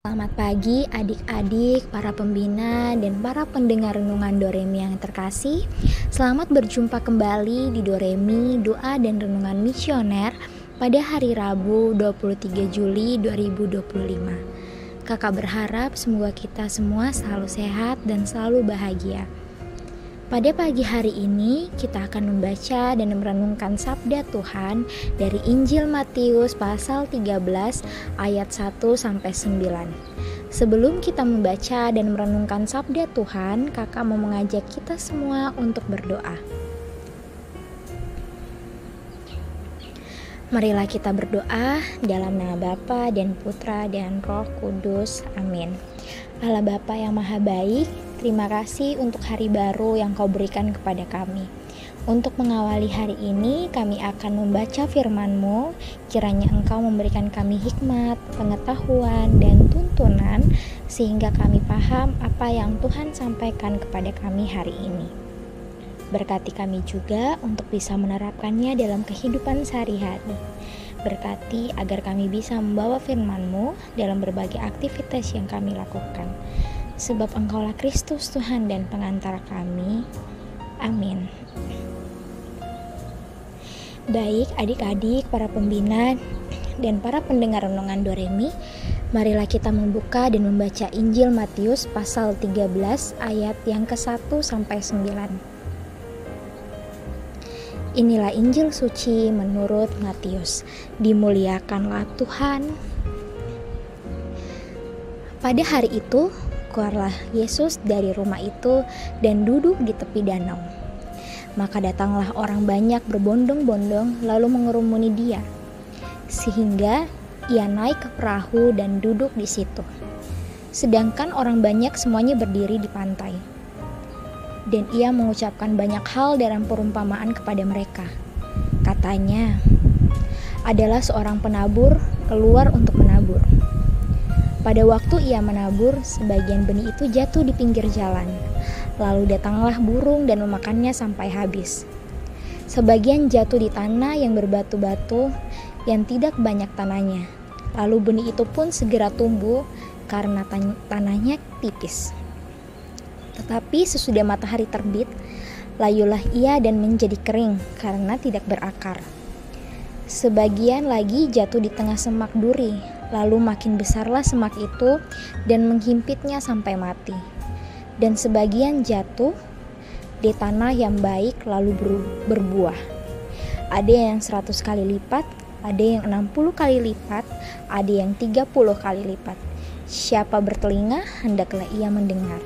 Selamat pagi adik-adik, para pembina, dan para pendengar renungan Doremi yang terkasih. Selamat berjumpa kembali di Doremi, doa dan renungan misioner pada hari Rabu 23 Juli 2025. Kakak berharap semoga kita semua selalu sehat dan selalu bahagia. Pada pagi hari ini kita akan membaca dan merenungkan sabda Tuhan dari Injil Matius pasal 13 ayat 1-9. Sebelum kita membaca dan merenungkan sabda Tuhan, kakak mau mengajak kita semua untuk berdoa. Marilah kita berdoa dalam nama Bapa dan Putra dan Roh Kudus. Amin. Allah Bapa yang Maha Baik, terima kasih untuk hari baru yang Kau berikan kepada kami. Untuk mengawali hari ini, kami akan membaca firman-Mu. Kiranya Engkau memberikan kami hikmat, pengetahuan, dan tuntunan, sehingga kami paham apa yang Tuhan sampaikan kepada kami hari ini. Berkati kami juga untuk bisa menerapkannya dalam kehidupan sehari-hari. Berkati agar kami bisa membawa firman-Mu dalam berbagai aktivitas yang kami lakukan. Sebab Engkaulah Kristus Tuhan dan pengantara kami. Amin. Baik adik-adik, para pembina, dan para pendengar renungan Doremi, marilah kita membuka dan membaca Injil Matius pasal 13 ayat yang ke-1-9. Inilah Injil suci menurut Matius. Dimuliakanlah Tuhan. Pada hari itu, keluarlah Yesus dari rumah itu dan duduk di tepi danau. Maka datanglah orang banyak berbondong-bondong lalu mengerumuni dia, sehingga ia naik ke perahu dan duduk di situ. Sedangkan orang banyak semuanya berdiri di pantai. Dan ia mengucapkan banyak hal dalam perumpamaan kepada mereka. Katanya, adalah seorang penabur keluar untuk menabur. Pada waktu ia menabur, sebagian benih itu jatuh di pinggir jalan. Lalu datanglah burung dan memakannya sampai habis. Sebagian jatuh di tanah yang berbatu-batu, yang tidak banyak tanahnya. Lalu benih itu pun segera tumbuh karena tanahnya tipis. Tetapi sesudah matahari terbit, layulah ia dan menjadi kering karena tidak berakar. Sebagian lagi jatuh di tengah semak duri, lalu makin besarlah semak itu dan menghimpitnya sampai mati. Dan sebagian jatuh di tanah yang baik lalu berbuah. Ada yang 100 kali lipat, ada yang 60 kali lipat, ada yang 30 kali lipat. Siapa bertelinga, hendaklah ia mendengar.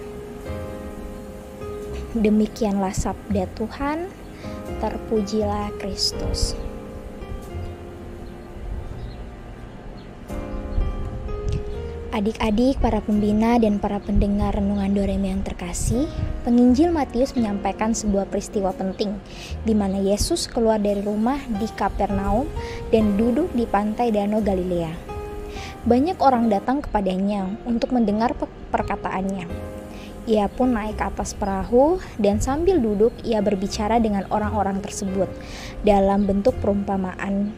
Demikianlah sabda Tuhan, terpujilah Kristus. Adik-adik, para pembina, dan para pendengar renungan Doremi yang terkasih, penginjil Matius menyampaikan sebuah peristiwa penting, di mana Yesus keluar dari rumah di Kapernaum dan duduk di pantai Danau Galilea. Banyak orang datang kepadanya untuk mendengar perkataannya. Ia pun naik ke atas perahu dan sambil duduk ia berbicara dengan orang-orang tersebut dalam bentuk perumpamaan.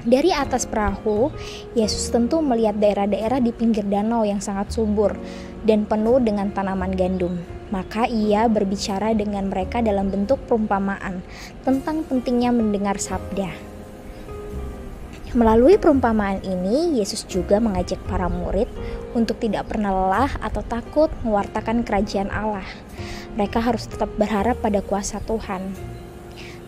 Dari atas perahu, Yesus tentu melihat daerah-daerah di pinggir danau yang sangat subur dan penuh dengan tanaman gandum. Maka ia berbicara dengan mereka dalam bentuk perumpamaan tentang pentingnya mendengar sabda. Melalui perumpamaan ini, Yesus juga mengajak para murid untuk tidak pernah lelah atau takut mewartakan kerajaan Allah. Mereka harus tetap berharap pada kuasa Tuhan.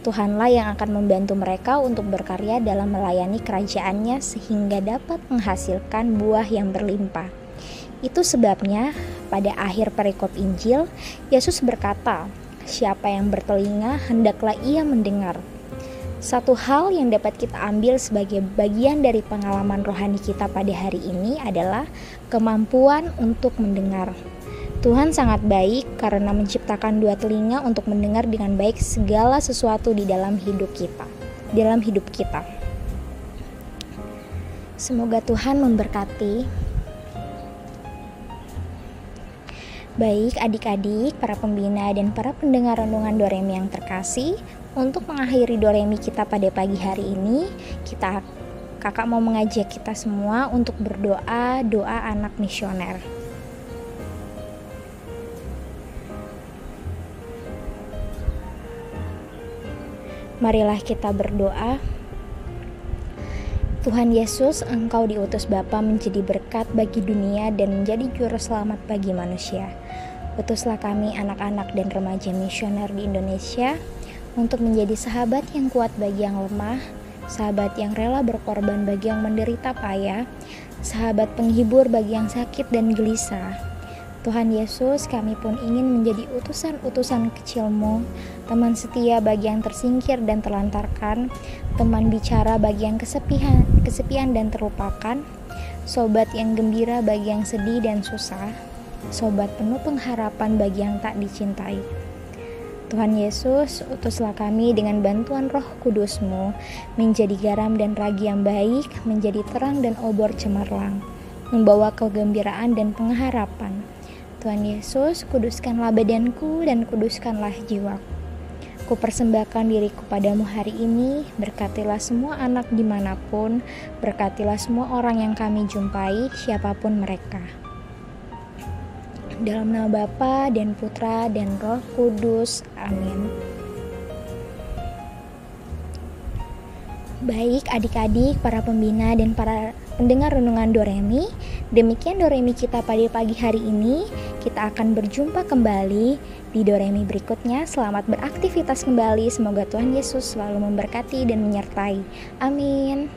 Tuhanlah yang akan membantu mereka untuk berkarya dalam melayani kerajaannya sehingga dapat menghasilkan buah yang berlimpah. Itu sebabnya pada akhir perikop Injil, Yesus berkata, "Siapa yang bertelinga, hendaklah ia mendengar." Satu hal yang dapat kita ambil sebagai bagian dari pengalaman rohani kita pada hari ini adalah kemampuan untuk mendengar. Tuhan sangat baik karena menciptakan dua telinga untuk mendengar dengan baik segala sesuatu di dalam hidup kita. Semoga Tuhan memberkati. Baik adik-adik, para pembina, dan para pendengar renungan Doremi yang terkasih, untuk mengakhiri Doremi kita pada pagi hari ini, kita kakak mau mengajak kita semua untuk berdoa, doa anak misioner. Marilah kita berdoa. Tuhan Yesus, Engkau diutus Bapa menjadi berkat bagi dunia dan menjadi juru selamat bagi manusia. Utuslah kami anak-anak dan remaja misioner di Indonesia untuk menjadi sahabat yang kuat bagi yang lemah, sahabat yang rela berkorban bagi yang menderita payah, sahabat penghibur bagi yang sakit dan gelisah. Tuhan Yesus, kami pun ingin menjadi utusan-utusan kecil-Mu, teman setia bagi yang tersingkir dan terlantarkan, teman bicara bagi yang kesepian dan terlupakan, sobat yang gembira bagi yang sedih dan susah, sobat penuh pengharapan bagi yang tak dicintai. Tuhan Yesus, utuslah kami dengan bantuan Roh Kudus-Mu, menjadi garam dan ragi yang baik, menjadi terang dan obor cemerlang, membawa kegembiraan dan pengharapan. Tuhan Yesus, kuduskanlah badanku dan kuduskanlah jiwaku. Kupersembahkan diriku padamu hari ini, berkatilah semua anak dimanapun, berkatilah semua orang yang kami jumpai, siapapun mereka. Dalam nama Bapa dan Putra dan Roh Kudus, amin. Baik adik-adik, para pembina dan para pendengar renungan Doremi, demikian Doremi kita pada pagi hari ini. Kita akan berjumpa kembali di Doremi berikutnya. Selamat beraktivitas kembali. Semoga Tuhan Yesus selalu memberkati dan menyertai. Amin.